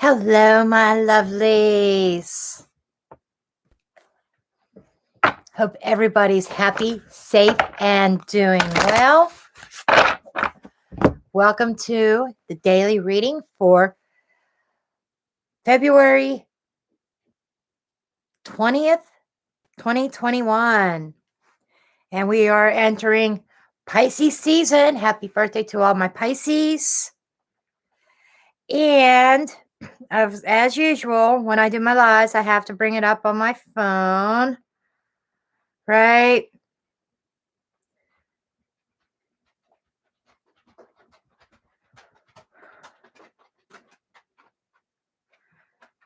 Hello, my lovelies. Hope everybody's happy, safe, and doing well. Welcome to the daily reading for February 20th, 2021. And we are entering Pisces season. Happy birthday to all my Pisces. And as usual, when I do my lives, I have to bring it up on my phone. Right?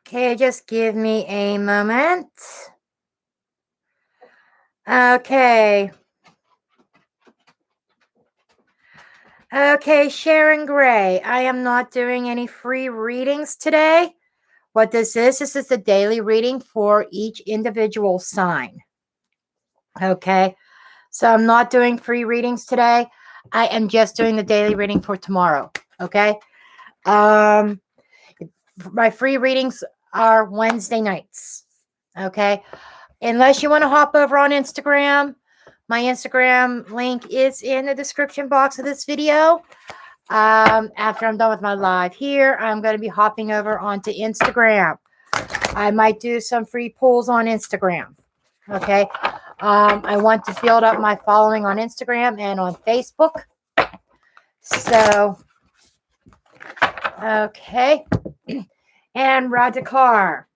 Okay, just give me a moment. Okay. Okay, Sharon Gray. I am not doing any free readings today. What this is the daily reading for each individual sign. Okay, so I'm not doing free readings today. I am just doing the daily reading for tomorrow. Okay. My free readings are Wednesday nights. Okay. Unless you want to hop over on Instagram. My Instagram link is in the description box of this video. After I'm done with my live here, I'm going to be hopping over onto Instagram. I might do some free pulls on Instagram. Okay. I want to build up my following on Instagram and on Facebook. So, okay. And Radhikar.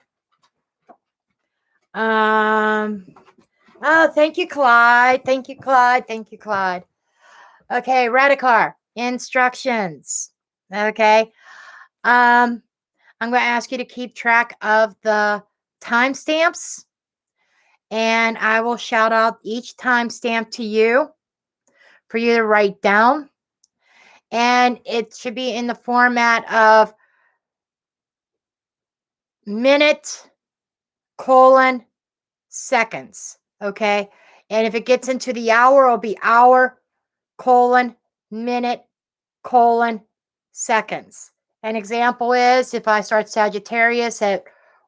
Oh, thank you, Clyde. Thank you, Clyde. Thank you, Clyde. Okay, Radhikar. Instructions. Okay. I'm going to ask you to keep track of the timestamps, and I will shout out each timestamp to you for you to write down. And it should be in the format of minute, seconds. Okay. And if it gets into the hour, it'll be hour, minute, seconds. An example is if I start Sagittarius at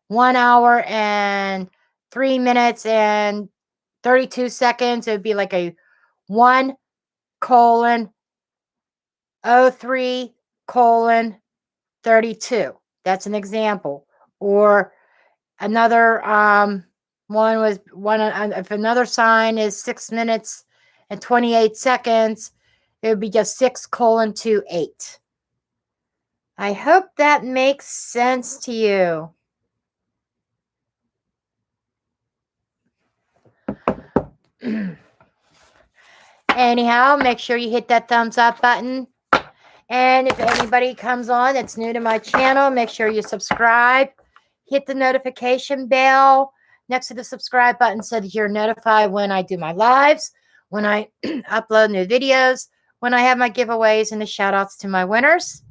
1 hour and 3 minutes and 32 seconds, it would be like a 1:03:32. That's an example. Or another one was if another sign is 6 minutes and 28 seconds, it would be just 6:28. I hope that makes sense to you. Anyhow, make sure you hit that thumbs up button. And if anybody comes on that's new to my channel, make sure you subscribe. Hit the notification bell next to the subscribe button so that you're notified when I do my lives, when I upload new videos, when I have my giveaways and the shout outs to my winners.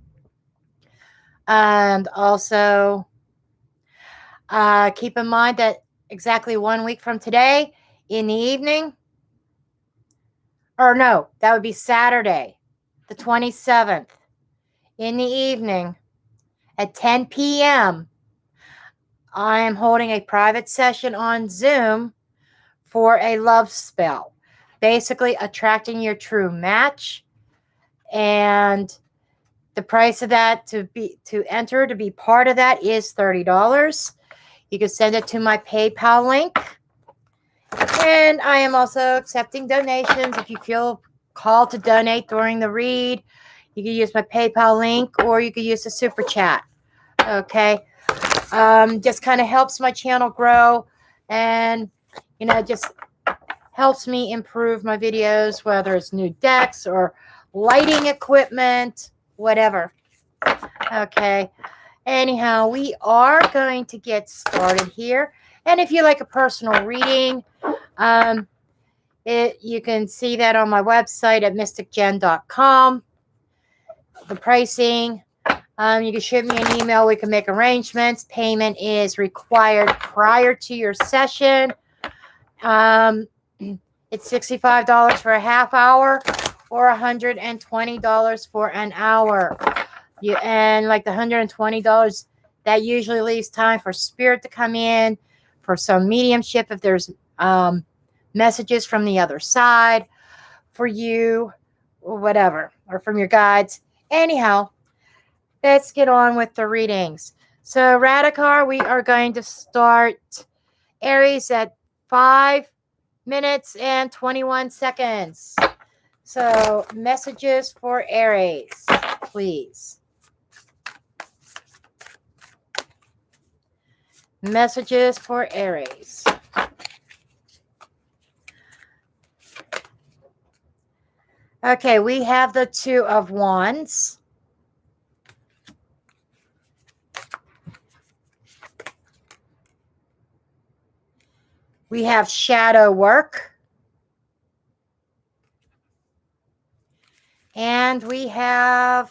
And also keep in mind that exactly 1 week from today in the evening, or no, that would be Saturday, the 27th, in the evening at 10 p.m., I am holding a private session on Zoom for a love spell, basically attracting your true match. And the price of that to be part of that is $30. You can send it to my PayPal link. And I am also accepting donations. If you feel called to donate during the read, you can use my PayPal link or you can use the super chat. Okay. Just kind of helps my channel grow and, just helps me improve my videos, whether it's new decks or lighting equipment, whatever. Okay. Anyhow, we are going to get started here. And if you like a personal reading, you can see that on my website at mysticjenn.com. The pricing. You can shoot me an email. We can make arrangements. Payment is required prior to your session. It's $65 for a half hour or $120 for an hour. And like the $120 that usually leaves time for spirit to come in, for some mediumship if there's messages from the other side for you, or whatever, or from your guides. Anyhow, let's get on with the readings. So, Radikar, we are going to start Aries at 5 minutes and 21 seconds. So, messages for Aries, please. Messages for Aries. Okay, we have the Two of Wands. We have shadow work. And we have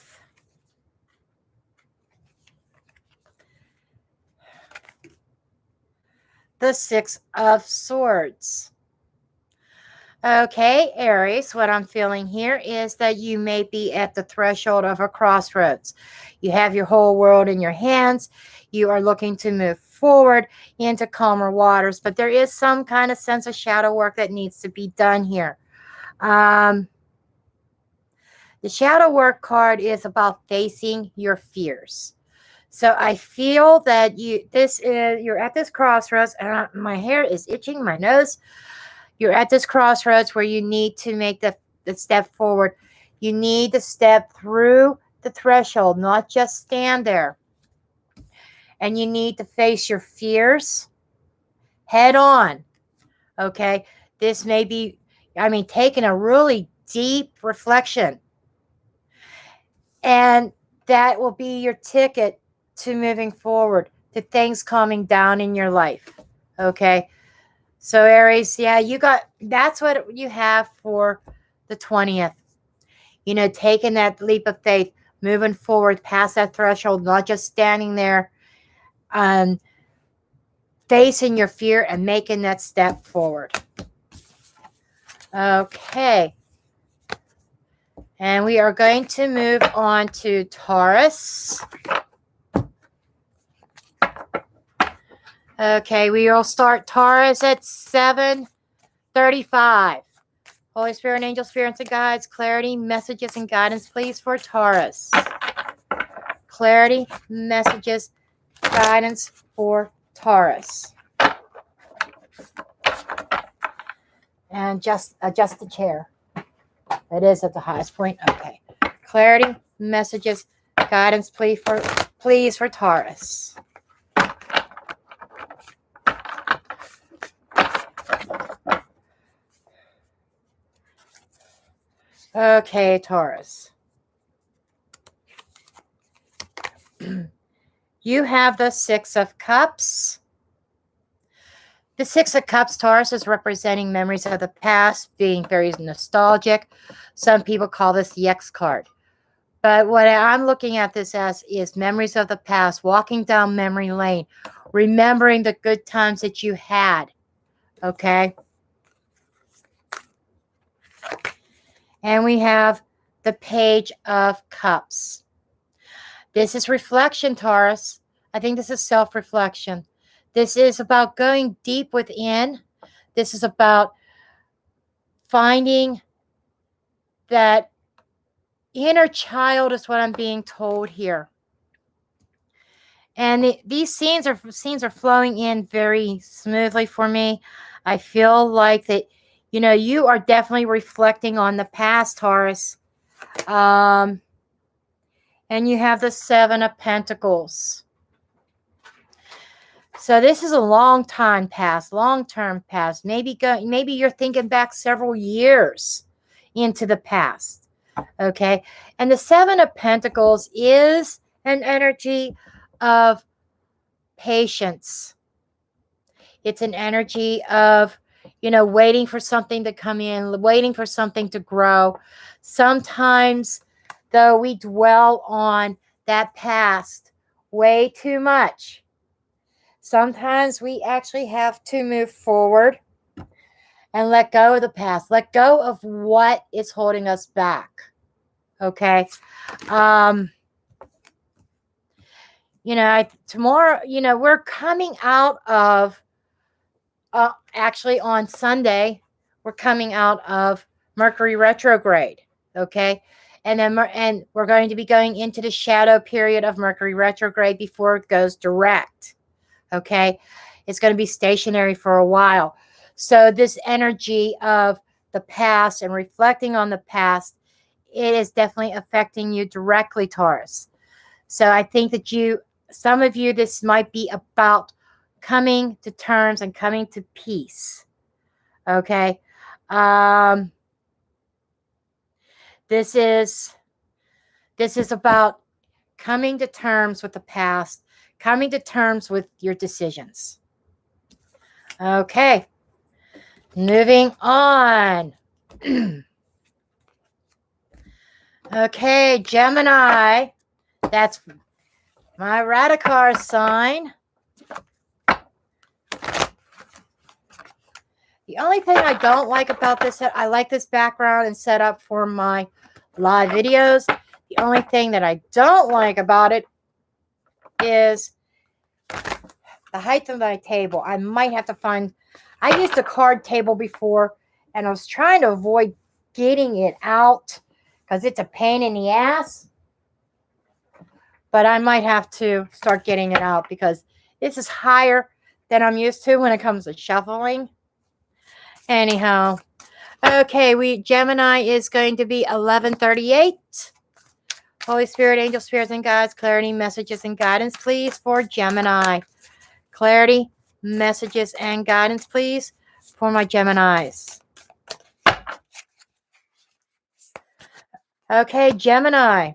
the Six of Swords. Okay, Aries, what I'm feeling here is that you may be at the threshold of a crossroads. You have your whole world in your hands. You are looking to move forward into calmer waters, but there is some kind of sense of shadow work that needs to be done here. The shadow work card is about facing your fears. So I feel that you're at this crossroads. My hair is itching, my nose. You're at this crossroads where you need to make the step forward. You need to step through the threshold, not just stand there. And you need to face your fears head on. Okay? This may be, taking a really deep reflection. And that will be your ticket to moving forward, to things calming down in your life. Okay? So Aries, yeah, that's what you have for the 20th. Taking that leap of faith, moving forward past that threshold, not just standing there, facing your fear and making that step forward. Okay. And we are going to move on to Taurus. Okay, we will start Taurus at 7:35. Holy Spirit, angel spirits and guides, clarity, messages, and guidance, please, for Taurus. Clarity, messages, guidance for Taurus. And just adjust the chair. It is at the highest point. Okay. Clarity, messages, guidance, please for Taurus. Okay, Taurus. You have the Six of Cups. The Six of Cups, Taurus, is representing memories of the past, being very nostalgic. Some people call this the X card. But what I'm looking at this as is memories of the past, walking down memory lane, remembering the good times that you had. Okay? And we have the Page of Cups. This is reflection, Taurus. I think this is self-reflection. This is about going deep within. This is about finding that inner child is what I'm being told here. And these scenes are flowing in very smoothly for me. I feel like that, you are definitely reflecting on the past, Taurus. And you have the Seven of Pentacles. So this is a long-term past. Maybe you're thinking back several years into the past. Okay. And the Seven of Pentacles is an energy of patience. It's an energy of, waiting for something to come in, waiting for something to grow. Sometimes, though, we dwell on that past way too much. Sometimes we actually have to move forward and let go of the past. Let go of what is holding us back. Okay? tomorrow, we're coming out of, actually on Sunday, we're coming out of Mercury retrograde. Okay. And we're going to be going into the shadow period of Mercury retrograde before it goes direct. Okay. It's going to be stationary for a while. So this energy of the past and reflecting on the past, it is definitely affecting you directly, Taurus. So I think that some of you, this might be about coming to terms and coming to peace. Okay. This is about coming to terms with the past, coming to terms with your decisions. Okay. Moving on. Okay, Gemini. That's my Radikar sign. The only thing I don't like about this, I like this background and setup for my live videos. The only thing that I don't like about it is the height of my table. I might have to find, I used a card table before, and I was trying to avoid getting it out because it's a pain in the ass. But I might have to start getting it out because this is higher than I'm used to when it comes to shuffling. Anyhow, okay, Gemini is going to be 1138. Holy Spirit, angel spirits, and guides, clarity, messages, and guidance, please, for Gemini. Clarity, messages, and guidance, please, for my Geminis. Okay, Gemini,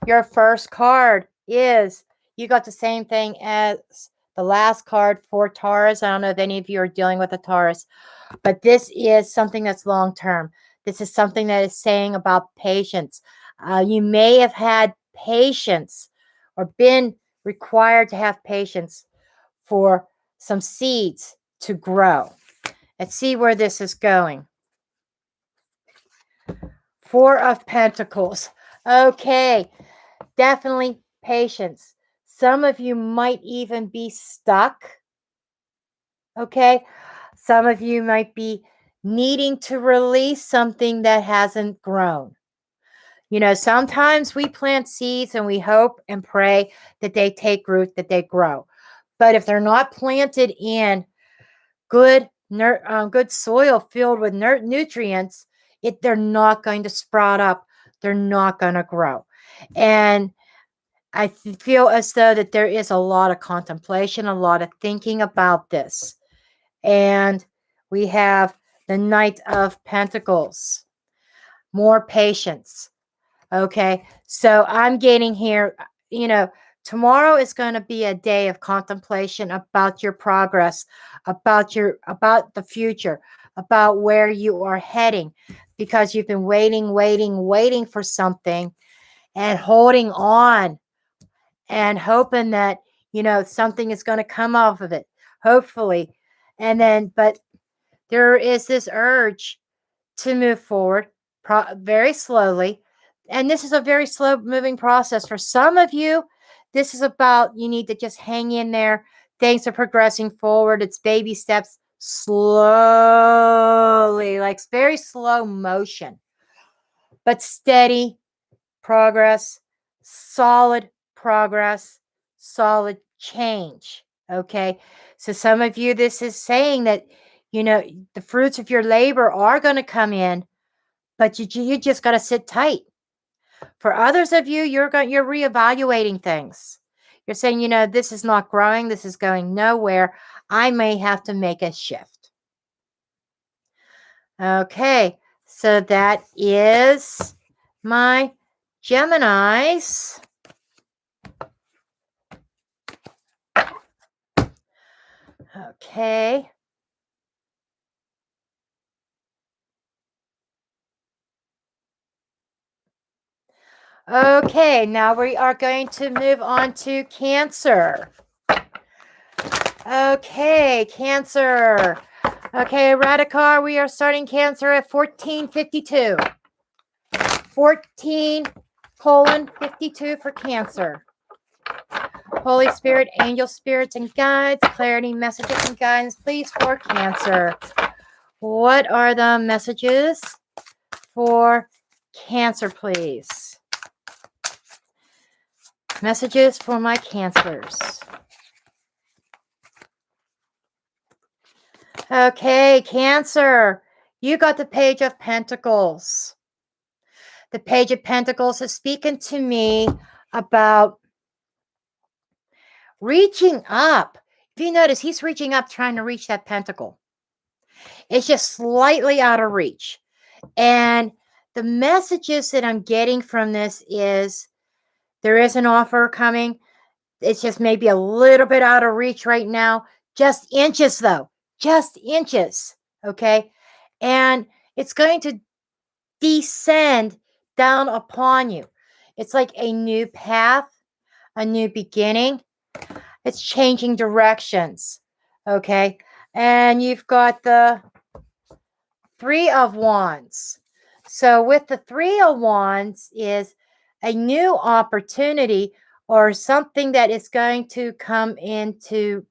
your first card is, you got the same thing as the last card for Taurus. I don't know if any of you are dealing with a Taurus, but this is something that's long-term. This is something that is saying about patience. You may have had patience or been required to have patience for some seeds to grow. Let's see where this is going. Four of Pentacles. Okay, definitely patience. Some of you might even be stuck. Okay, some of you might be needing to release something that hasn't grown. Sometimes we plant seeds and we hope and pray that they take root, that they grow. But if they're not planted in good soil filled with nutrients, they're not going to sprout up. They're not going to grow. And I feel as though that there is a lot of contemplation, a lot of thinking about this. And we have the Knight of Pentacles. More patience. Okay. So I'm getting here, tomorrow is going to be a day of contemplation about your progress, about the future, about where you are heading, because you've been waiting for something and holding on and hoping that, something is going to come off of it, hopefully. But there is this urge to move forward very slowly. And this is a very slow moving process. For some of you, this is about, you need to just hang in there. Things are progressing forward. It's baby steps, slowly, like very slow motion, but steady progress, solid progress, solid change. Okay. So some of you, this is saying that, the fruits of your labor are going to come in, but you just got to sit tight. For others of you, you're reevaluating things. You're saying, this is not growing. This is going nowhere. I may have to make a shift. Okay. So that is my Geminis. Okay. Okay, now we are going to move on to Cancer. Okay, Cancer. Okay, Radikar, we are starting Cancer at 1452. 14:52 for Cancer. Holy Spirit, angel spirits and guides, clarity, messages, and guidance, please, for Cancer. What are the messages for Cancer, please? Messages for my Cancers. Okay, Cancer, you got the Page of Pentacles. The Page of Pentacles is speaking to me about reaching up. If you notice, he's reaching up, trying to reach that pentacle. It's just slightly out of reach. And the messages that I'm getting from this is there is an offer coming. It's just maybe a little bit out of reach right now. Just inches, though. Just inches. Okay. And it's going to descend down upon you. It's like a new path, a new beginning. It's changing directions. Okay. And you've got the Three of Wands. So with the Three of Wands is a new opportunity or something that is going to come into,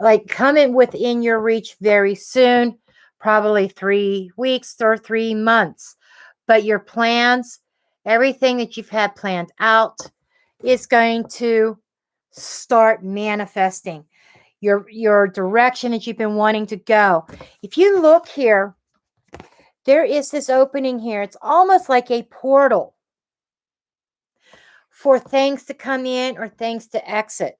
like, come in within your reach very soon, probably 3 weeks or 3 months. But your plans, everything that you've had planned out is going to start manifesting. Your direction that you've been wanting to go. If you look here, there is this opening here. It's almost like a portal for things to come in or things to exit.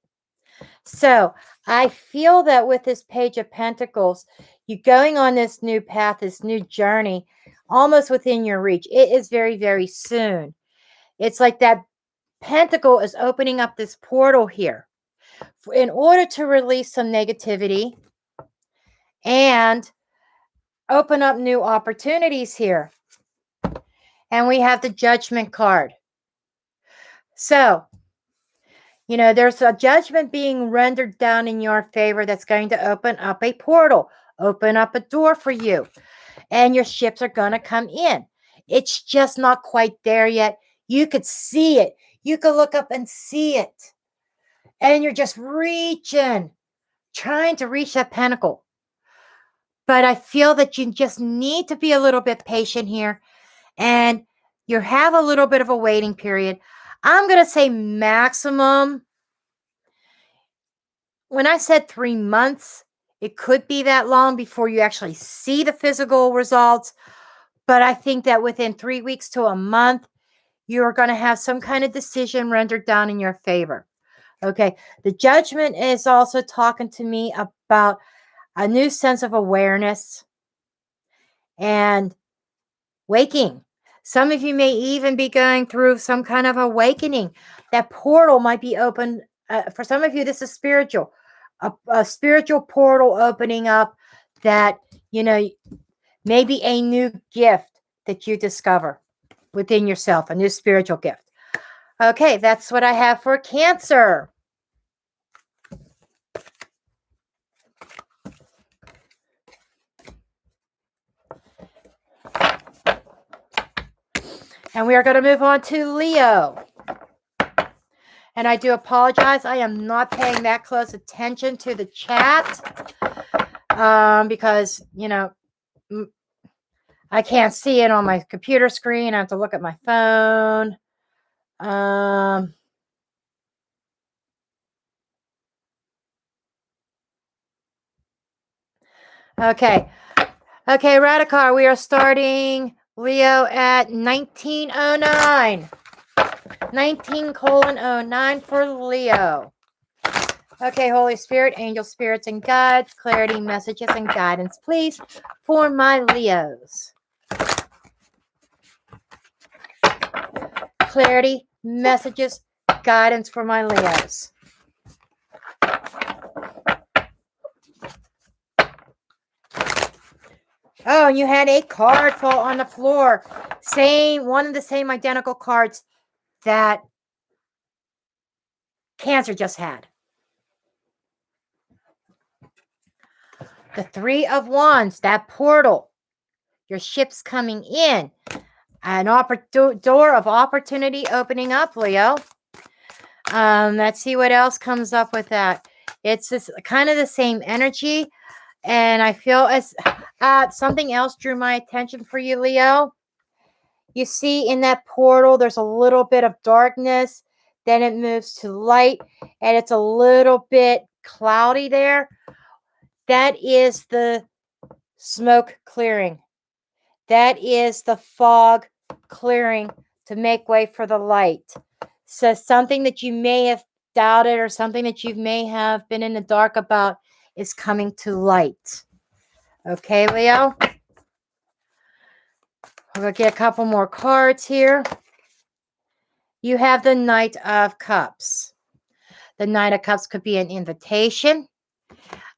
So I feel that with this Page of Pentacles, you're going on this new path, this new journey, almost within your reach. It is very, very soon. It's like that Pentacle is opening up this portal here in order to release some negativity and open up new opportunities here. And we have the Judgment card. So, there's a judgment being rendered down in your favor that's going to open up a portal, open up a door for you, and your ships are going to come in. It's just not quite there yet. You could see it. You could look up and see it. And you're just reaching, trying to reach that pinnacle. But I feel that you just need to be a little bit patient here. And you have a little bit of a waiting period. I'm going to say maximum. When I said 3 months, it could be that long before you actually see the physical results. But I think that within 3 weeks to a month, you're going to have some kind of decision rendered down in your favor. Okay. The Judgment is also talking to me about a new sense of awareness and waking. Some of you may even be going through some kind of awakening. That portal might be open. For some of you, this is spiritual. A spiritual portal opening up that, maybe a new gift that you discover within yourself, a new spiritual gift. Okay, that's what I have for Cancer. And we are going to move on to Leo. And I do apologize. I am not paying that close attention to the chat because, I can't see it on my computer screen. I have to look at my phone. Okay. Okay, Radikar, we are starting Leo at 1909. 19:09 for Leo. Okay, Holy Spirit, angel spirits and guides, clarity, messages, and guidance, please, for my Leos. Clarity, messages, guidance for my Leos. Oh, and you had a card fall on the floor. One of the same identical cards that Cancer just had. The Three of Wands, that portal. Your ship's coming in. An door of opportunity opening up, Leo. Let's see what else comes up with that. It's this kind of the same energy. And I feel as something else drew my attention for you, Leo. You see in that portal, there's a little bit of darkness. Then it moves to light. And it's a little bit cloudy there. That is the smoke clearing. That is the fog clearing to make way for the light. So something that you may have doubted or something that you may have been in the dark about is coming to light. Okay, Leo? We're going to get a couple more cards here. You have the Knight of Cups. The Knight of Cups could be an invitation.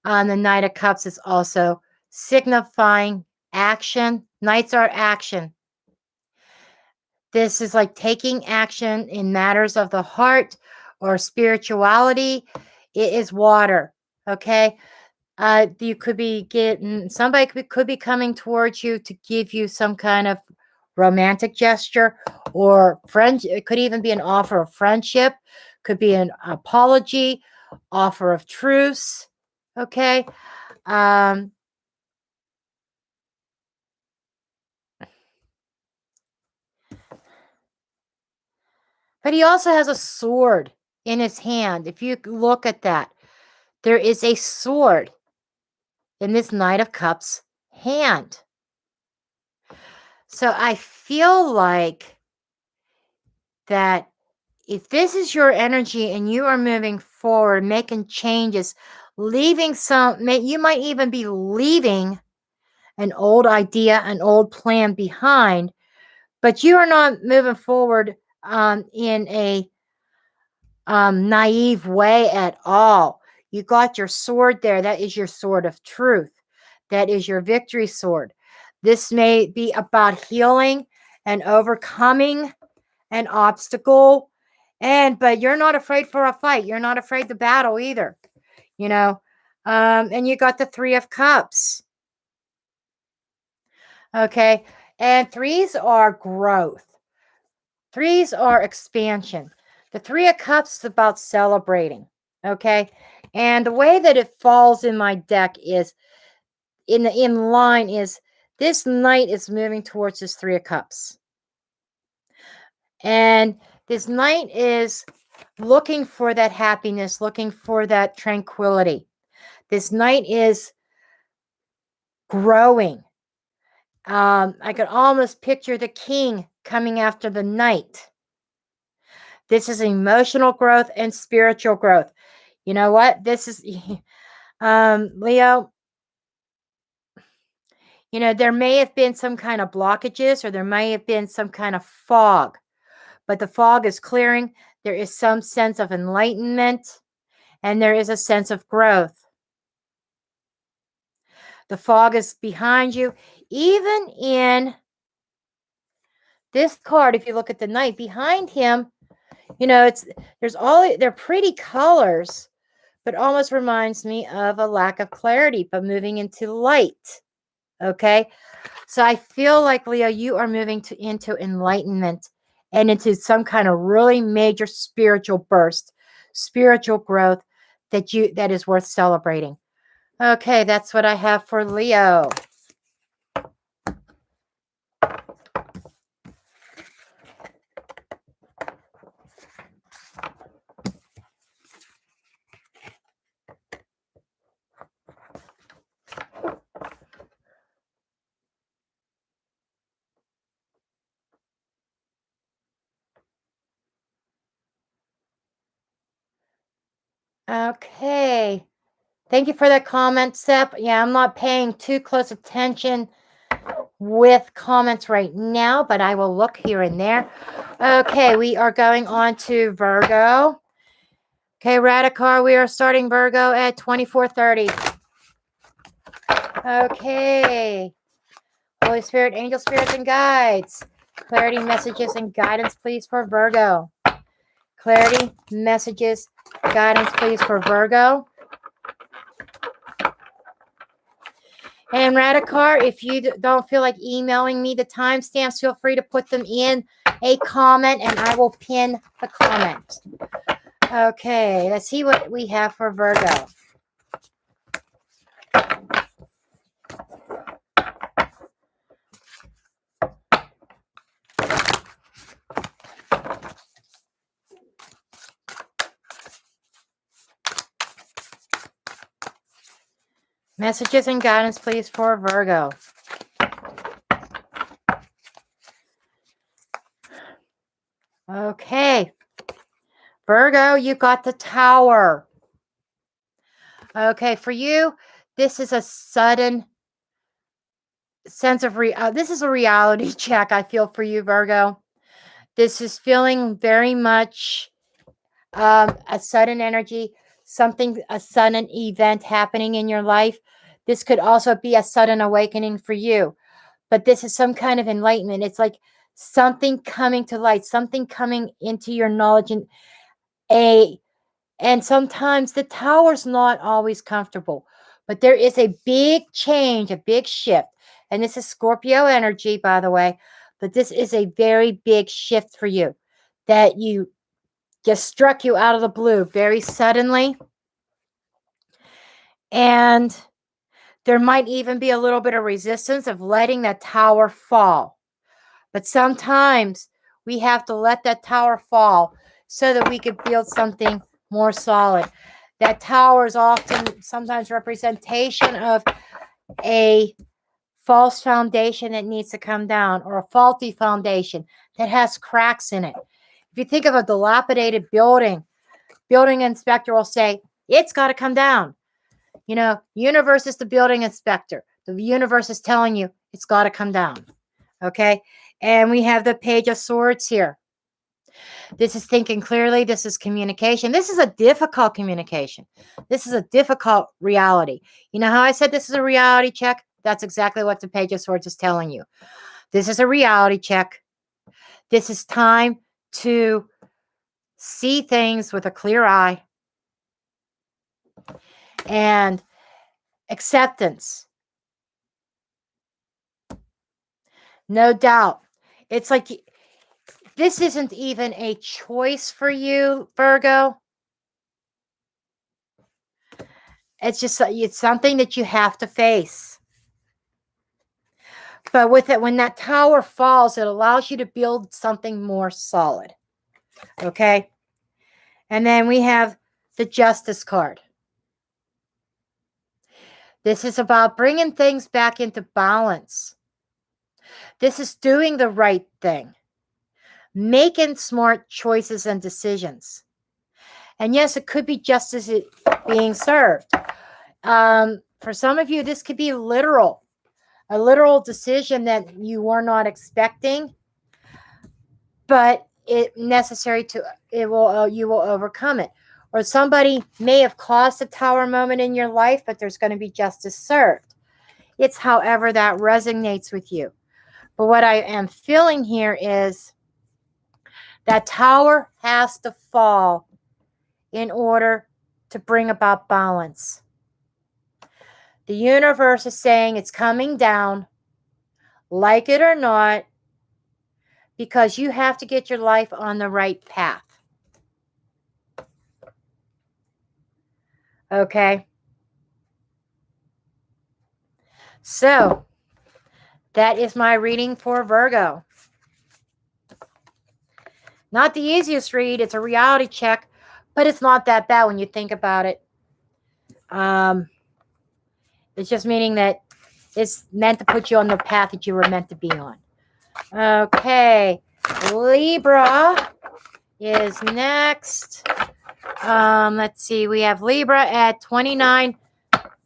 The Knight of Cups is also signifying action. Knights are action. This is like taking action in matters of the heart or spirituality. It is water, okay? You could be getting, somebody could be coming towards you to give you some kind of romantic gesture or friend. It could even be an offer of friendship, could be an apology, offer of truce, okay? But he also has a sword in his hand. If you look at that, there is a sword in this Knight of Cups hand. So I feel like that if this is your energy and you are moving forward, making changes, leaving you might even be leaving an old idea, an old plan behind, but you are not moving forward in a naive way at all. You got your sword there. That is your sword of truth. That is your victory sword. This may be about healing and overcoming an obstacle. But you're not afraid for a fight. You're not afraid to battle either. And you got the Three of Cups. Okay. And threes are growth. Threes are expansion. The Three of Cups is about celebrating. Okay. And the way that it falls in my deck is in line is this knight is moving towards this Three of Cups. And this knight is looking for that happiness, looking for that tranquility. This knight is growing. I could almost picture the king coming after the knight. This is emotional growth and spiritual growth. You know what? This is, Leo, there may have been some kind of blockages or there may have been some kind of fog, but the fog is clearing. There is some sense of enlightenment and there is a sense of growth. The fog is behind you. Even in this card, if you look at the knight behind him, they're pretty colors, but almost reminds me of a lack of clarity, but moving into light. Okay. So I feel like, Leo, you are moving into enlightenment and into some kind of really major spiritual burst, spiritual growth that is worth celebrating. Okay, that's what I have for Leo. Okay. Thank you for that comment, Sep. Yeah, I'm not paying too close attention with comments right now, but I will look here and there. Okay, we are going on to Virgo. Okay, Radikar, we are starting Virgo at 24:30. Okay. Holy Spirit, angel spirits, and guides. Clarity, messages, and guidance, please, for Virgo. Clarity, messages, guidance, please, for Virgo. And Radikar, if you don't feel like emailing me the timestamps, feel free to put them in a comment and I will pin the comment. Okay, let's see what we have for Virgo. Messages and guidance, please, for Virgo. Okay. Virgo, you got the Tower. Okay, for you, this is a sudden sense of this is a reality check, I feel, for you, Virgo. This is feeling very much a sudden energy, a sudden event happening in your life. This could also be a sudden awakening for you, but this is some kind of enlightenment. It's like something coming to light, something coming into your knowledge, and sometimes the Tower's not always comfortable, but there is a big change, a big shift. And this is Scorpio energy, by the way, but this is a very big shift for you that you just struck you out of the blue very suddenly. And there might even be a little bit of resistance of letting that Tower fall. But sometimes we have to let that Tower fall so that we could build something more solid. That Tower is often sometimes representation of a false foundation that needs to come down, or a faulty foundation that has cracks in it. If you think of a dilapidated building inspector will say, it's got to come down. You know, universe is the building inspector. The universe is telling you it's got to come down. Okay. And we have the Page of Swords here. This is thinking clearly. This is communication. This is a difficult communication. This is a difficult reality. You know how I said this is a reality check? That's exactly what the Page of Swords is telling you. This is a reality check. This is time to see things with a clear eye. And acceptance. No doubt. It's like this isn't even a choice for you, Virgo. It's something that you have to face. But with it, when that Tower falls, it allows you to build something more solid. Okay? And then we have the Justice card. This is about bringing things back into balance. This is doing the right thing. Making smart choices and decisions. And yes, it could be justice being served. For some of you, this could be literal. A literal decision that you were not expecting, but you will overcome it. Or somebody may have caused a Tower moment in your life, but there's going to be justice served. It's however that resonates with you. But what I am feeling here is that Tower has to fall in order to bring about balance. The universe is saying it's coming down, like it or not, because you have to get your life on the right path. Okay? So, that is my reading for Virgo. Not the easiest read. It's a reality check, but it's not that bad when you think about it. It's just meaning that it's meant to put you on the path that you were meant to be on. Okay. Libra is next. Let's see. We have Libra at 29.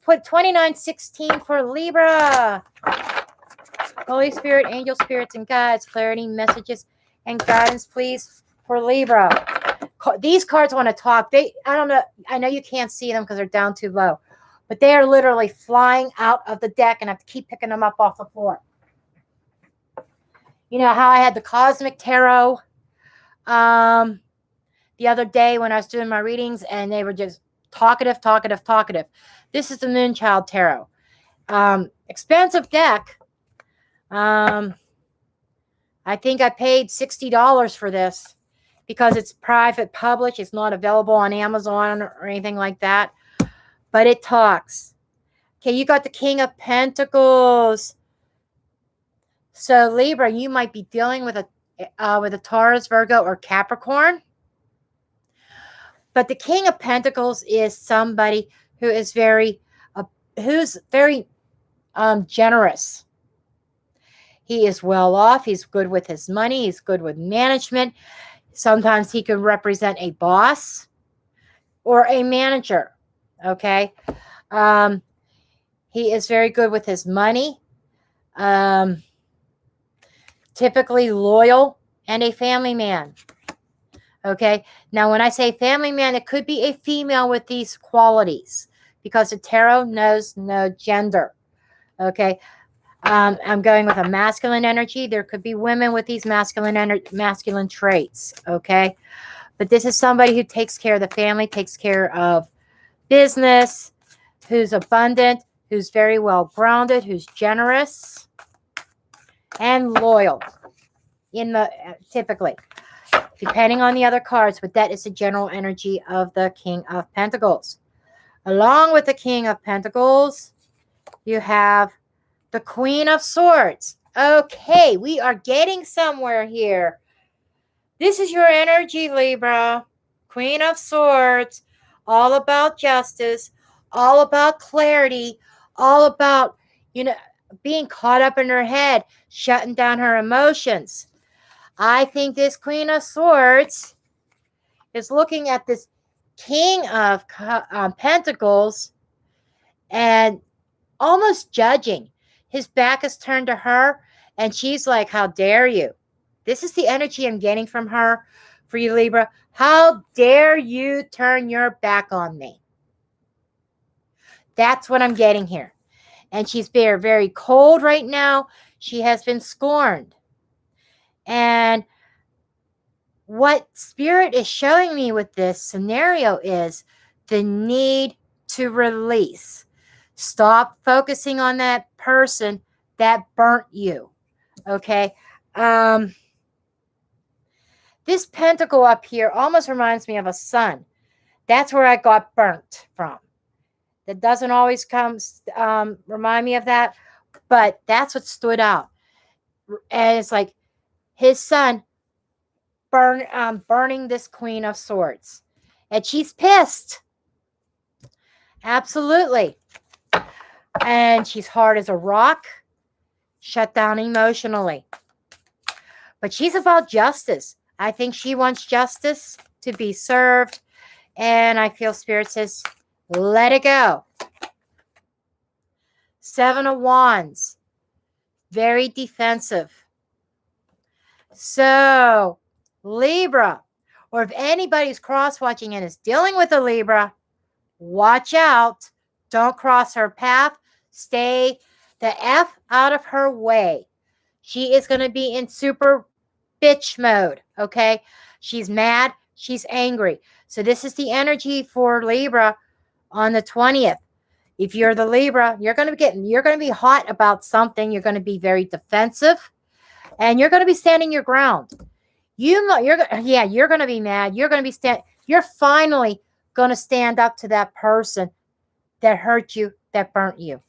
Put 2916 for Libra. Holy Spirit, angel spirits, and guides, clarity, messages, and guidance, please, for Libra. These cards want to talk. I don't know. I know you can't see them because they're down too low, but they are literally flying out of the deck, and I have to keep picking them up off the floor. You know how I had the Cosmic Tarot the other day when I was doing my readings, and they were just talkative. This is the Moonchild Tarot. Expensive deck. I think I paid $60 for this, because it's private published. It's not available on Amazon or anything like that. But it talks. Okay, you got the King of Pentacles. So Libra, you might be dealing with a Taurus, Virgo, or Capricorn. But the King of Pentacles is somebody who is very generous. He is well off. He's good with his money. He's good with management. Sometimes he can represent a boss or a manager. Okay. He is very good with his money. Typically loyal and a family man. Okay. Now, when I say family man, it could be a female with these qualities because the tarot knows no gender. Okay. I'm going with a masculine energy. There could be women with these masculine traits. Okay. But this is somebody who takes care of the family, takes care of business, who's abundant, who's very well grounded, who's generous and loyal typically, depending on the other cards, but that is the general energy of the King of Pentacles. Along with the King of Pentacles, you have the Queen of Swords. Okay, we are getting somewhere here. This is your energy, Libra. Queen of Swords, all about justice, all about clarity, all about, being caught up in her head, shutting down her emotions. I think this Queen of Swords is looking at this King of Pentacles and almost judging. His back is turned to her, and she's like, how dare you? This is the energy I'm getting from her for you, Libra. How dare you turn your back on me? That's what I'm getting here. And she's very, very cold right now. She has been scorned. And what Spirit is showing me with this scenario is the need to release. Stop focusing on that person that burnt you. Okay? This pentacle up here almost reminds me of a sun. That's where I got burnt from. That doesn't always remind me of that, but that's what stood out. And it's like his son burning this Queen of Swords. And she's pissed. Absolutely. And she's hard as a rock, shut down emotionally. But she's about justice. I think she wants justice to be served. And I feel Spirit says, let it go. 7 of Wands. Very defensive. So, Libra, or if anybody's cross-watching and is dealing with a Libra, watch out. Don't cross her path. Stay the F out of her way. She is going to be in super bitch mode, okay? She's mad. She's angry. So this is the energy for Libra on the 20th. If you're the Libra, you're going to be hot about something. You're going to be very defensive, and you're going to be standing your ground. You're going to be mad. You're finally going to stand up to that person that hurt you, that burnt you.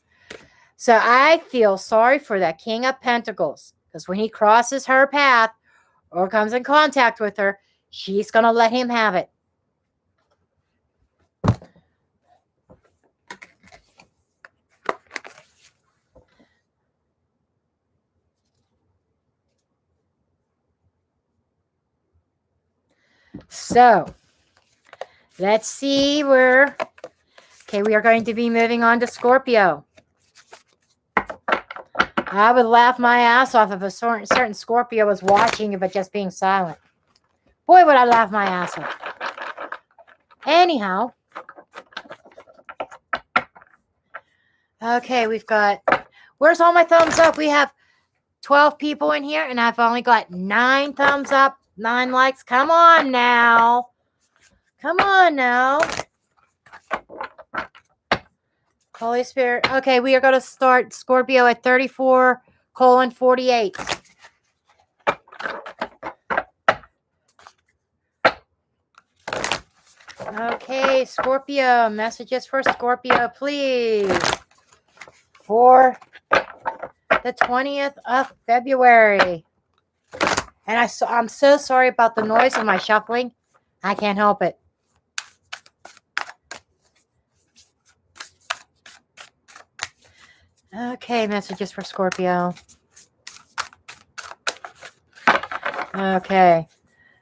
So I feel sorry for that King of Pentacles, because when he crosses her path or comes in contact with her, she's going to let him have it. So, let's see where... Okay, we are going to be moving on to Scorpio. I would laugh my ass off if a certain Scorpio was watching, but just being silent. Boy, would I laugh my ass off. Anyhow. Okay, we've got... Where's all my thumbs up? We have 12 people in here, and I've only got 9 thumbs up, 9 likes. Come on now. Come on now. Holy Spirit. Okay, we are going to start Scorpio at 34:48. Okay, Scorpio. Messages for Scorpio, please. For the 20th of February. And I'm so sorry about the noise of my shuffling. I can't help it. Okay, messages for Scorpio. Okay.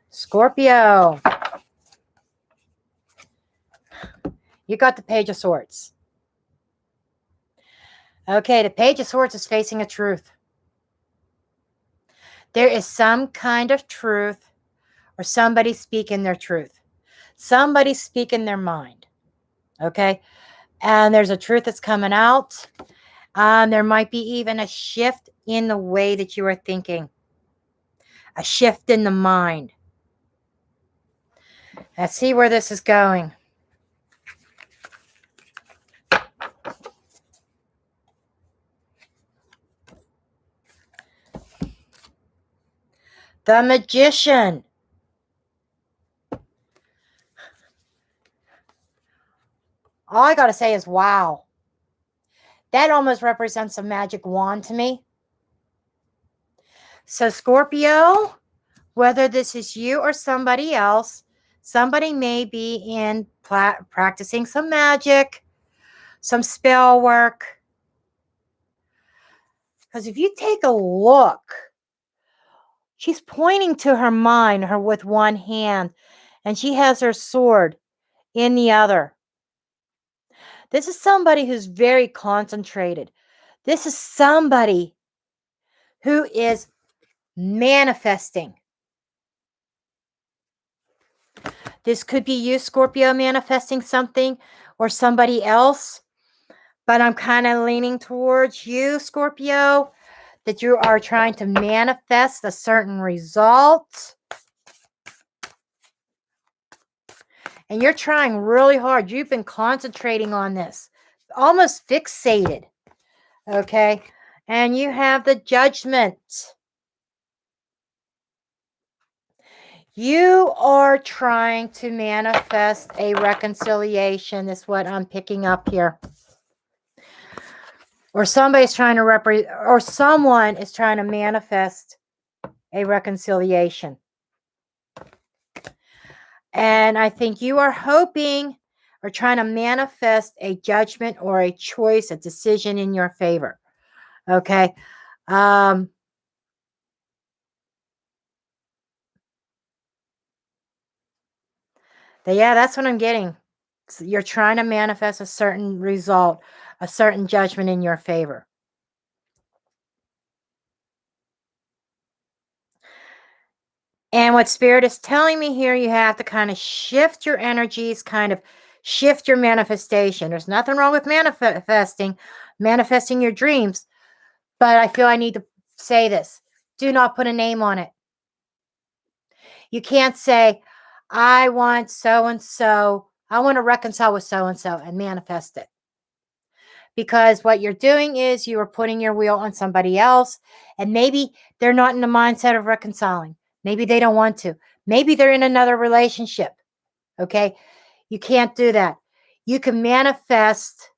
Scorpio. You got the Page of Swords. Okay, the Page of Swords is facing a truth. There is some kind of truth, or somebody speaking their truth. Somebody speaking their mind. Okay? And there's a truth that's coming out. There might be even a shift in the way that you are thinking. A shift in the mind. Let's see where this is going. The Magician. All I got to say is, wow. That almost represents a magic wand to me. So Scorpio, whether this is you or somebody else, somebody may be in practicing some magic, some spell work. Because if you take a look, she's pointing to her mind, her with one hand, and she has her sword in the other. This is somebody who's very concentrated. This is somebody who is manifesting. This could be you, Scorpio, manifesting something, or somebody else. But I'm kind of leaning towards you, Scorpio, that you are trying to manifest a certain result. And you're trying really hard. You've been concentrating on this, almost fixated. Okay? And you have the Judgment. You are trying to manifest a reconciliation, is what I'm picking up here. Or somebody's trying to or someone is trying to manifest a reconciliation. And I think you are hoping or trying to manifest a judgment or a choice, a decision in your favor. Okay. Yeah, that's what I'm getting. So you're trying to manifest a certain result, a certain judgment in your favor. And what Spirit is telling me here, you have to kind of shift your energies, kind of shift your manifestation. There's nothing wrong with manifesting your dreams. But I feel I need to say this. Do not put a name on it. You can't say, I want so-and-so. I want to reconcile with so-and-so and manifest it. Because what you're doing is you are putting your wheel on somebody else. And maybe they're not in the mindset of reconciling. Maybe they don't want to. Maybe they're in another relationship. Okay? You can't do that. You can manifest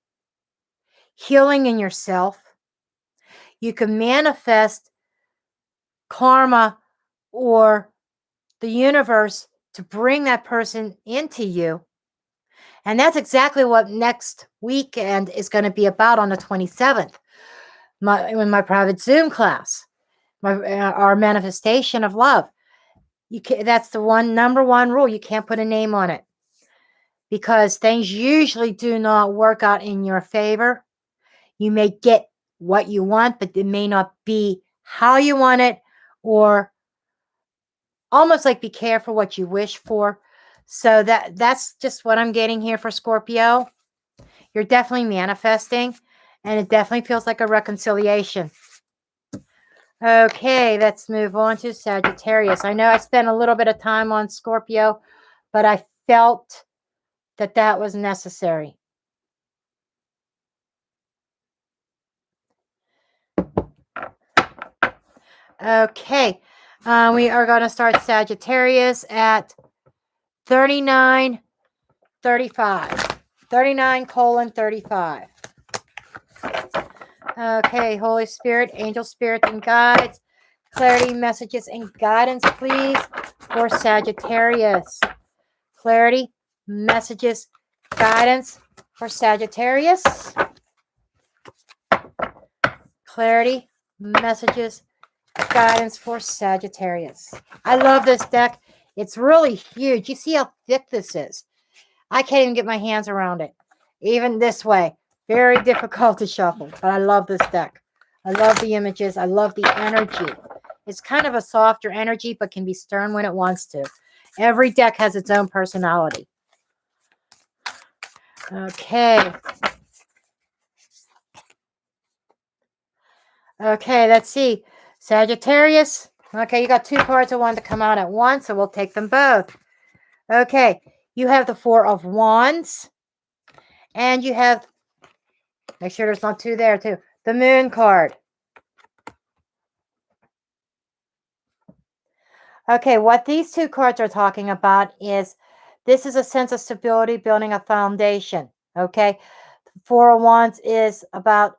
healing in yourself. You can manifest karma or the universe to bring that person into you. And that's exactly what next weekend is going to be about on the 27th. In my private Zoom class, our manifestation of love. That's the number one rule. You can't put a name on it. Because things usually do not work out in your favor. You may get what you want, but it may not be how you want it, or almost like be careful what you wish for. So that's just what I'm getting here for Scorpio. You're definitely manifesting, and it definitely feels like a reconciliation. Okay, let's move on to Sagittarius. I know I spent a little bit of time on Scorpio, but I felt that was necessary. Okay, we are going to start Sagittarius at 39 35. 39:35. Okay, Holy Spirit, angel spirit and guides, clarity, messages, and guidance, please, for Sagittarius. Clarity, messages, guidance for Sagittarius. Clarity, messages, guidance for Sagittarius. I love this deck. It's really huge. You see how thick this is? I can't even get my hands around it. Even this way. Very difficult to shuffle, but I love this deck. I love the images. I love the energy. It's kind of a softer energy, but can be stern when it wants to. Every deck has its own personality. Okay. Okay, let's see. Sagittarius. Okay, you got two cards I wanted to come out at once, so we'll take them both. Okay, you have the Four of Wands. And you have, make sure there's not two there too, the Moon card. Okay, what these two cards are talking about is this is a sense of stability, building a foundation. Okay, Four of Wands is about,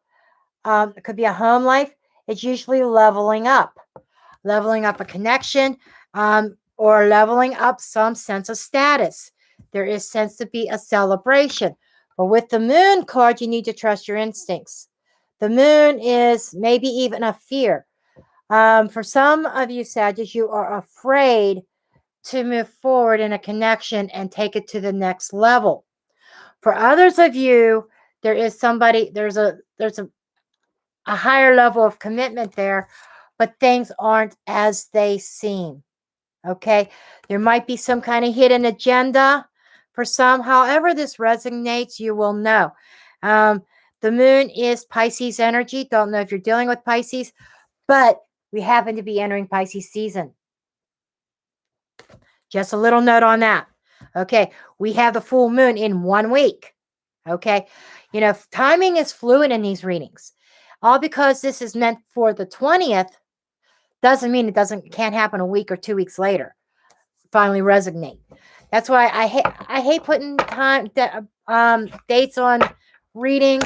it could be a home life. It's usually leveling up a connection, or leveling up some sense of status. There is sense to be a celebration. But with the Moon card, you need to trust your instincts. The Moon is maybe even a fear. For some of you, Sagittarius, you are afraid to move forward in a connection and take it to the next level. For others of you, there is somebody, there's a higher level of commitment there, but things aren't as they seem. Okay, there might be some kind of hidden agenda for some. However this resonates, you will know. The Moon is Pisces energy. Don't know if you're dealing with Pisces, but we happen to be entering Pisces season. Just a little note on that. Okay, we have the full moon in 1 week. Okay, you know, timing is fluid in these readings. All because this is meant for the 20th doesn't mean it can't happen a week or 2 weeks later. Finally resonate. That's why I hate putting dates on readings,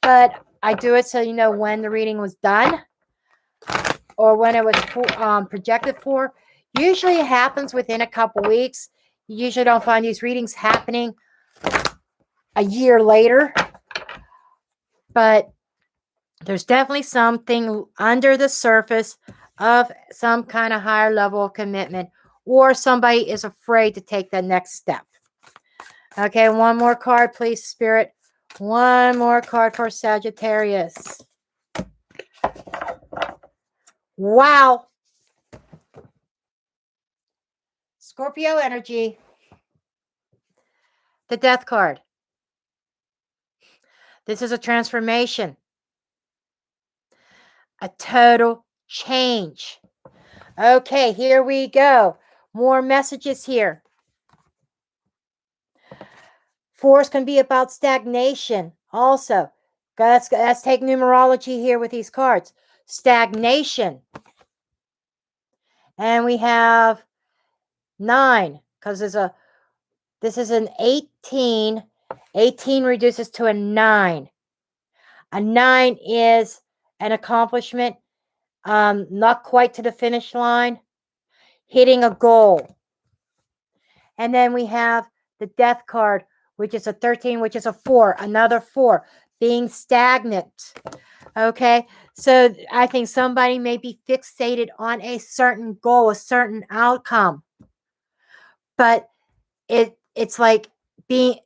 but I do it so you know when the reading was done or when it was projected for. Usually it happens within a couple weeks. You usually don't find these readings happening a year later, but there's definitely something under the surface of some kind of higher level of commitment, or somebody is afraid to take the next step. Okay, one more card, please, Spirit. One more card for Sagittarius. Wow. Scorpio energy. The Death card. This is a transformation. A total change. Okay, here we go. More messages here. Fours can be about stagnation also. Let's take numerology here with these cards. Stagnation. And we have 9, because this is an 18. 18 reduces to a 9. A 9 is an accomplishment, not quite to the finish line, hitting a goal. And then we have the Death card, which is a 13, which is a 4, another 4, being stagnant. Okay, so I think somebody may be fixated on a certain goal, a certain outcome, but it's like the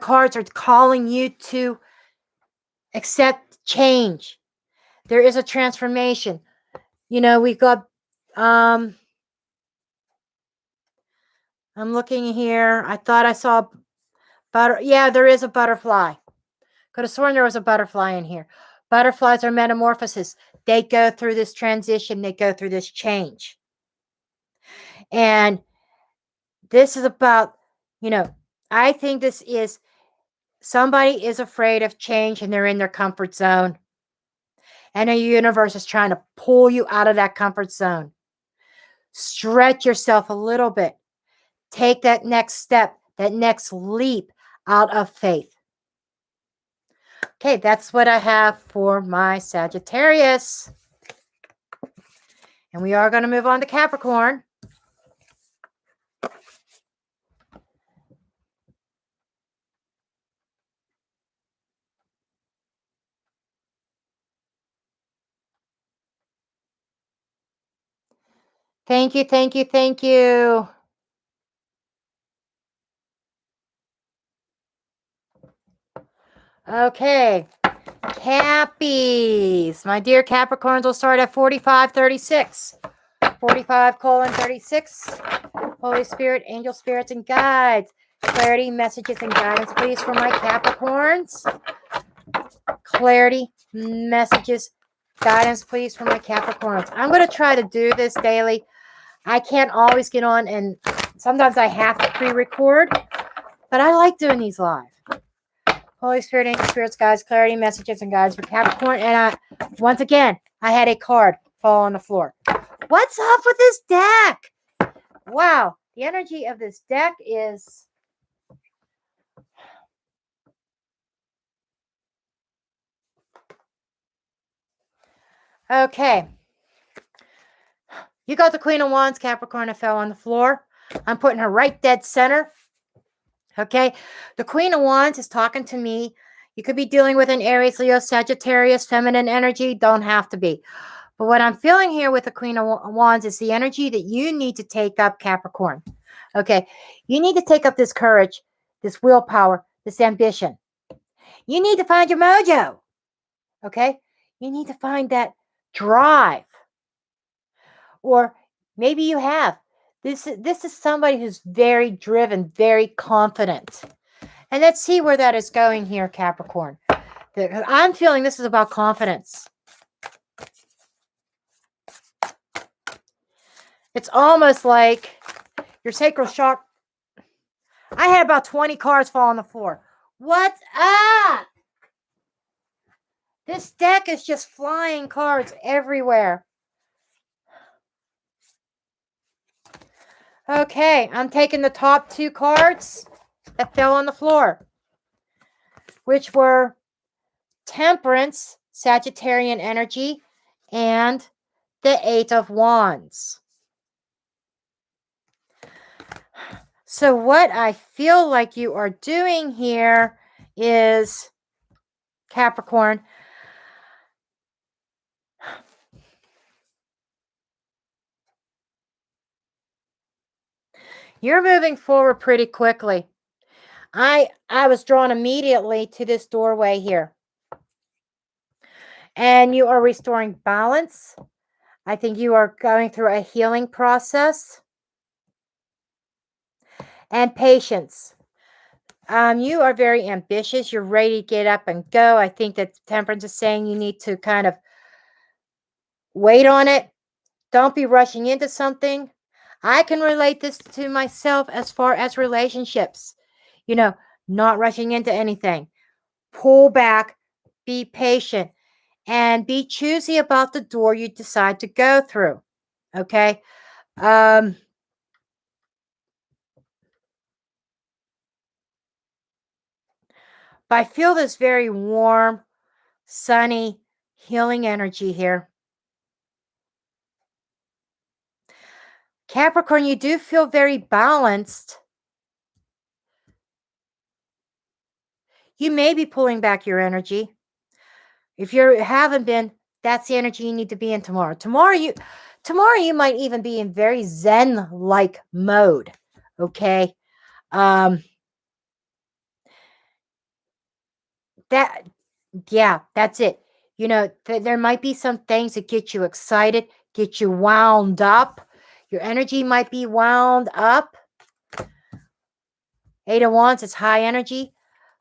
cards are calling you to accept change. There is a transformation. You know, we've got I'm looking here. I thought I saw yeah, there is a butterfly. Could have sworn there was a butterfly in here. Butterflies are metamorphosis. They go through this transition. They go through this change. And this is about, you know, I think this is somebody is afraid of change and they're in their comfort zone. And the universe is trying to pull you out of that comfort zone. Stretch yourself a little bit. Take that next step. that next leap out of faith. Okay, that's what I have for my Sagittarius. And we are going to move on to Capricorn. Thank you, thank you, thank you. Okay, Cappies. My dear Capricorns will start at 4536. 45:36. Holy Spirit, angel spirits, and guides. Clarity, messages, and guidance, please, for my Capricorns. Clarity, messages, guidance, please, for my Capricorns. I'm going to try to do this daily. I can't always get on, and sometimes I have to pre-record, but I like doing these live. Holy Spirit, angel spirits, guides, clarity, messages, and guides for Capricorn. And once again, I had a card fall on the floor. What's up with this deck? Wow, the energy of this deck is... Okay. You got the Queen of Wands, Capricorn, that fell on the floor. I'm putting her right dead center. Okay. The Queen of Wands is talking to me. You could be dealing with an Aries, Leo, Sagittarius, feminine energy. Don't have to be. But what I'm feeling here with the Queen of Wands is the energy that you need to take up, Capricorn. Okay. You need to take up this courage, this willpower, this ambition. You need to find your mojo. Okay. You need to find that drive. Or maybe you have. This is somebody who's very driven, very confident. And let's see where that is going here, Capricorn. I'm feeling this is about confidence. It's almost like your sacral chakra. I had about 20 cards fall on the floor. What's up? This deck is just flying cards everywhere. Okay, I'm taking the top two cards that fell on the floor, which were Temperance, Sagittarian energy, and the Eight of Wands. So what I feel like you are doing here is, Capricorn, you're moving forward pretty quickly. I was drawn immediately to this doorway here. And you are restoring balance. I think you are going through a healing process. And patience. You are very ambitious. You're ready to get up and go. I think that Temperance is saying you need to kind of wait on it. Don't be rushing into something. I can relate this to myself as far as relationships. Not rushing into anything. Pull back, be patient, and be choosy about the door you decide to go through. Okay? But I feel this very warm, sunny, healing energy here. Capricorn, you do feel very balanced. You may be pulling back your energy. If you haven't been, that's the energy you need to be in tomorrow. Tomorrow you might even be in very Zen-like mode. Okay? That's it. There might be some things that get you excited, get you wound up. Your energy might be wound up. Eight of Wands is high energy,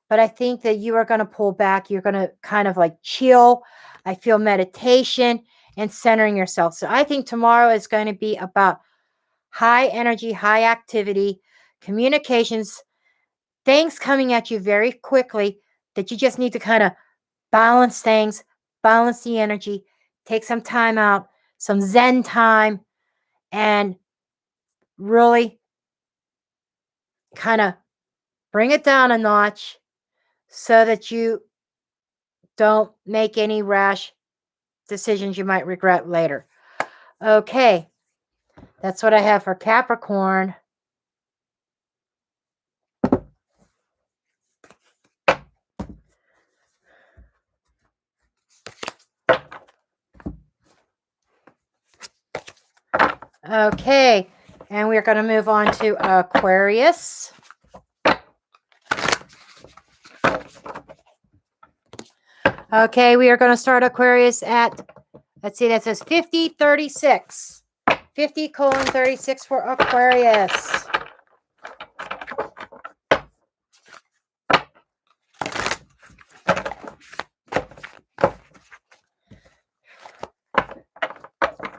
but I think that you are going to pull back. You're going to kind of like chill. I feel meditation and centering yourself. So I think tomorrow is going to be about high energy, high activity, communications, things coming at you very quickly that you just need to kind of balance things, balance the energy, take some time out, some Zen time, and really kind of Bring it down a notch so that you don't make any rash decisions you might regret later. Okay, that's what I have for Capricorn. Okay, and we're going to move on to Aquarius. Okay, we are going to start Aquarius at, let's see, that says 5036. 50:36 for Aquarius.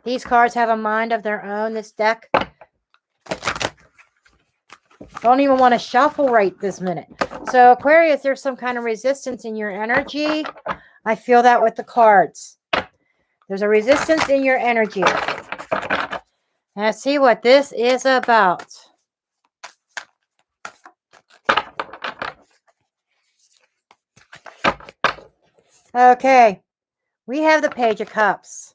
These cards have a mind of their own. This deck don't even want to shuffle right this minute. So Aquarius, there's some kind of resistance in your energy. I feel that with the cards. There's a resistance in your energy. Let's see what this is about. Okay, we have the Page of Cups.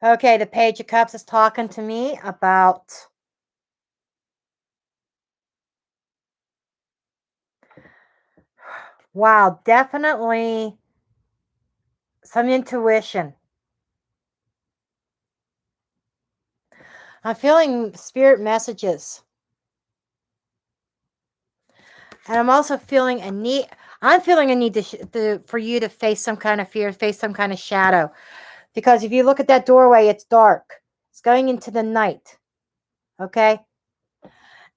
Okay, the Page of Cups is talking to me about wow, definitely some intuition. I'm feeling spirit messages. And I'm also feeling a need. I'm feeling a need for you to face some kind of fear, face some kind of shadow. Because if you look at that doorway, it's dark. It's going into the night. Okay?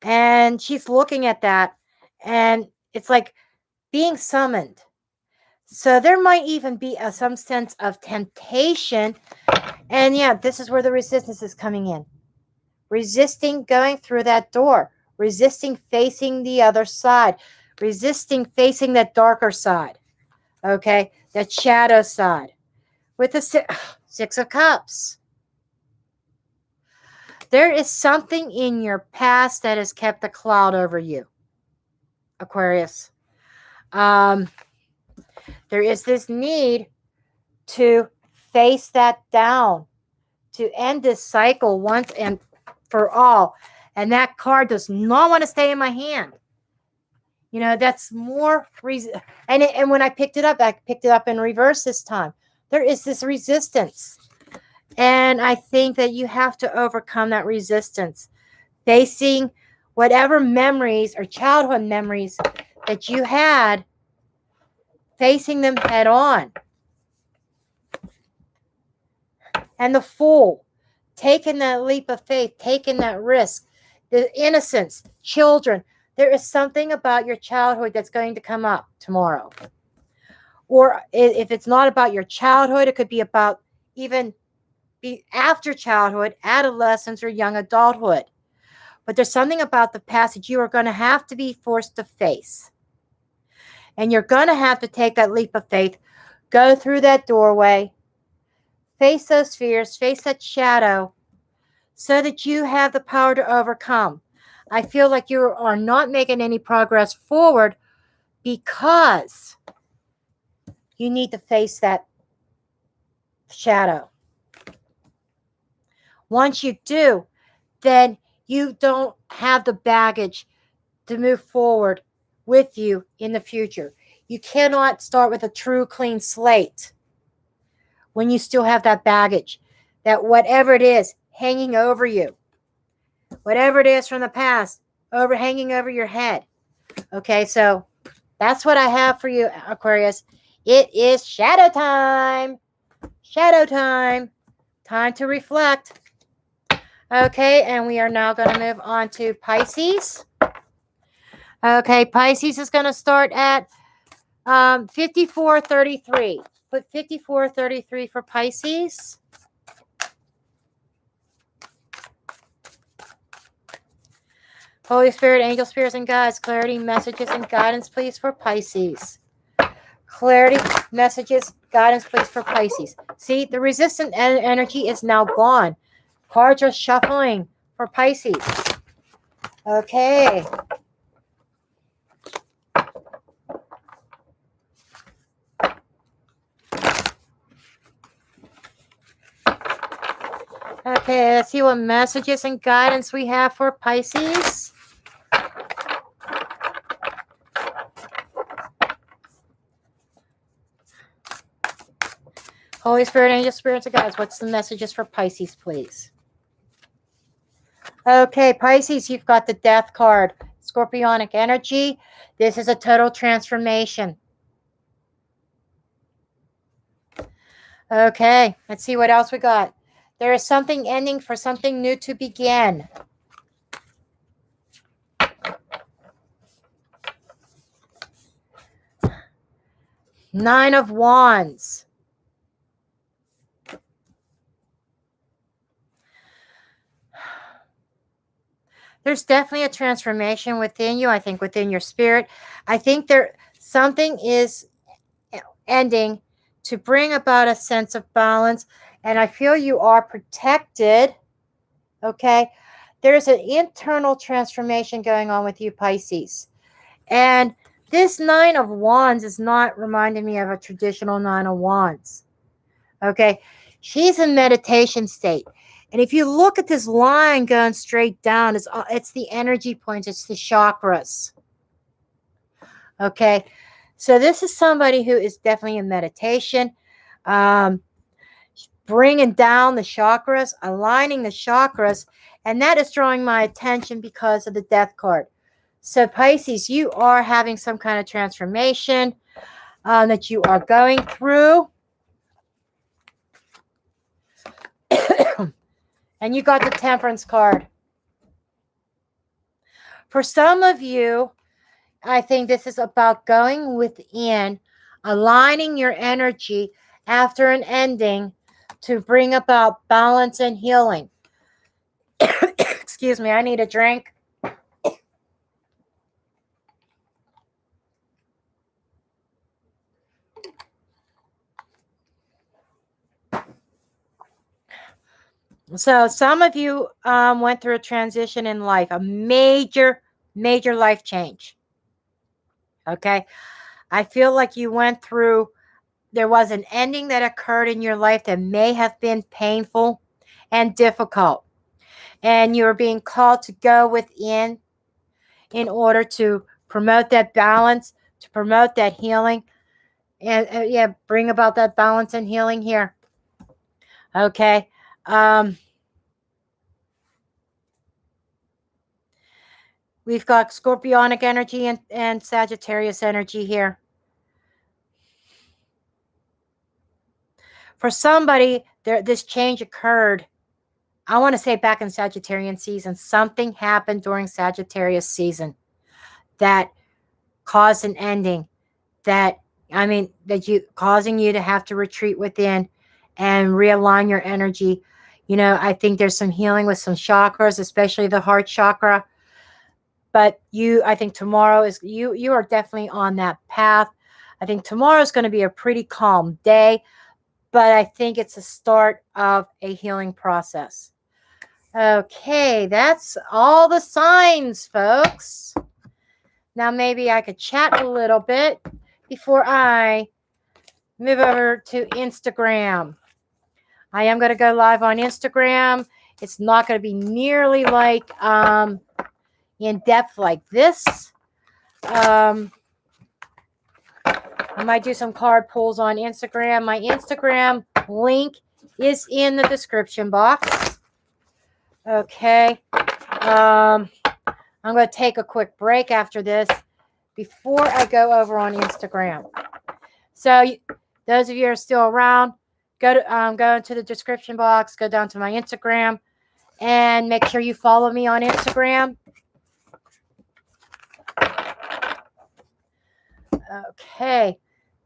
And she's looking at that. And it's like being summoned. So there might even be some sense of temptation. And yeah, this is where the resistance is coming in. Resisting going through that door. Resisting facing the other side. Resisting facing that darker side. Okay? That shadow side. With the Six of Cups. There is something in your past that has kept a cloud over you, Aquarius. There is this need to face that down, to end this cycle once and for all. And that card does not want to stay in my hand. You know, that's more reason. And when I picked it up in reverse this time. There is this resistance. And I think that you have to overcome that resistance. Facing whatever memories or childhood memories that you had, facing them head on. And the Fool, taking that leap of faith, taking that risk, the innocence, children. There is something about your childhood that's going to come up tomorrow. Or if it's not about your childhood, it could be about even after childhood, adolescence, or young adulthood. But there's something about the past that you are going to have to be forced to face. And you're going to have to take that leap of faith, go through that doorway, face those fears, face that shadow, so that you have the power to overcome. I feel like you are not making any progress forward because you need to face that shadow. Once you do, then you don't have the baggage to move forward with you in the future. You cannot start with a true clean slate when you still have that baggage, that whatever it is hanging over you, whatever it is from the past, hanging over your head. Okay, so that's what I have for you, Aquarius. It is shadow time. Shadow time. Time to reflect. Okay, and we are now going to move on to Pisces. Okay, Pisces is going to start at 5433. Put 5433 for Pisces. Holy Spirit, angel spirits, and guides, clarity, messages, and guidance, please, for Pisces. Clarity, messages, guidance, please, for Pisces. See, the resistant energy is now gone. Cards are shuffling for Pisces. Okay. Okay, let's see what messages and guidance we have for Pisces. Holy Spirit, angel, spirits of guides, what's the messages for Pisces, please? Okay, Pisces, you've got the Death card. Scorpionic energy. This is a total transformation. Okay, let's see what else we got. There is something ending for something new to begin. Nine of Wands. There's definitely a transformation within you, I think, within your spirit. I think something is ending to bring about a sense of balance, and I feel you are protected, okay? There's an internal transformation going on with you, Pisces. And this Nine of Wands is not reminding me of a traditional Nine of Wands, okay? She's in meditation state. And if you look at this line going straight down, it's the energy points, it's the chakras. Okay, so this is somebody who is definitely in meditation, bringing down the chakras, aligning the chakras, and that is drawing my attention because of the Death card. So Pisces, you are having some kind of transformation that you are going through. And you got the Temperance card. For some of you, I think this is about going within, aligning your energy after an ending to bring about balance and healing. Excuse me, I need a drink. So some of you went through a transition in life, a major, major life change. Okay. I feel like you went through, there was an ending that occurred in your life that may have been painful and difficult. And you're being called to go within in order to promote that balance, to promote that healing, and yeah, bring about that balance and healing here. Okay. We've got Scorpionic energy and Sagittarius energy here. For somebody, this change occurred, I want to say back in Sagittarian season. Something happened during Sagittarius season that caused an ending, that causing you to have to retreat within and realign your energy. You know, I think there's some healing with some chakras, especially the heart chakra. But I think tomorrow is, you are definitely on that path. I think tomorrow is going to be a pretty calm day, but I think it's the start of a healing process. Okay, that's all the signs, folks. Now maybe I could chat a little bit before I move over to Instagram. I am going to go live on Instagram. It's not going to be nearly like in depth like this. I might do some card pulls on Instagram. My Instagram link is in the description box. Okay. I'm going to take a quick break after this before I go over on Instagram. So those of you who are still around, go into the description box, go down to my Instagram, and make sure you follow me on Instagram. Okay.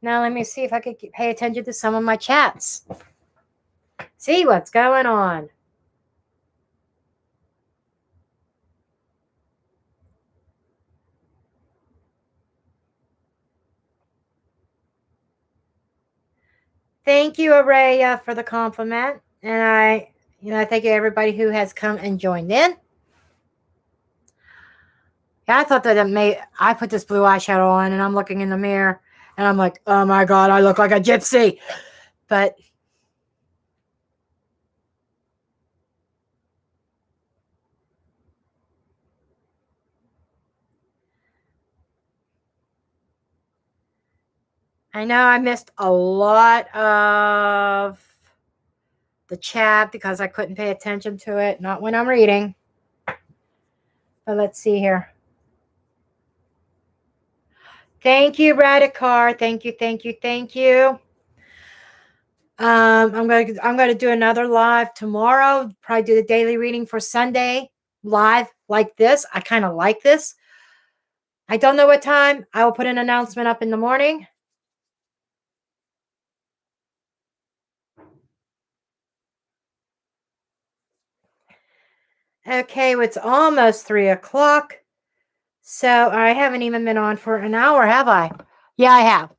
Now let me see if I could pay attention to some of my chats. See what's going on. Thank you, Araya, for the compliment. And I thank you everybody who has come and joined in. Yeah, I thought that I put this blue eyeshadow on and I'm looking in the mirror and I'm like, oh my God, I look like a gypsy. But I know I missed a lot of the chat because I couldn't pay attention to it. Not when I'm reading. But let's see here. Thank you, Radikar. Thank you, thank you, thank you. I'm gonna do another live tomorrow. Probably do the daily reading for Sunday live like this. I kind of like this. I don't know what time. I will put an announcement up in the morning. Okay, well, it's almost 3 o'clock. So I haven't even been on for an hour, have I? Yeah, I have.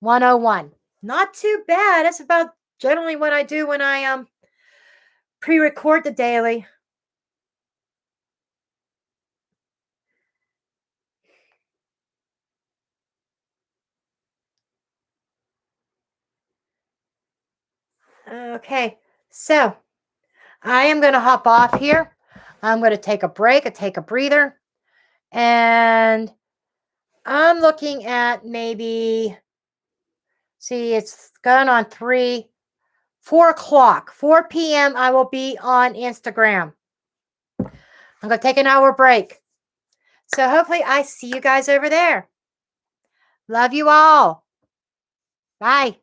101. Not too bad. That's about generally what I do when I pre-record the daily. Okay, so I am going to hop off here. I'm going to take a break, take a breather, and I'm looking at maybe, see, it's going on 4 o'clock, 4 p.m. I will be on Instagram. I'm going to take an hour break. So hopefully I see you guys over there. Love you all. Bye.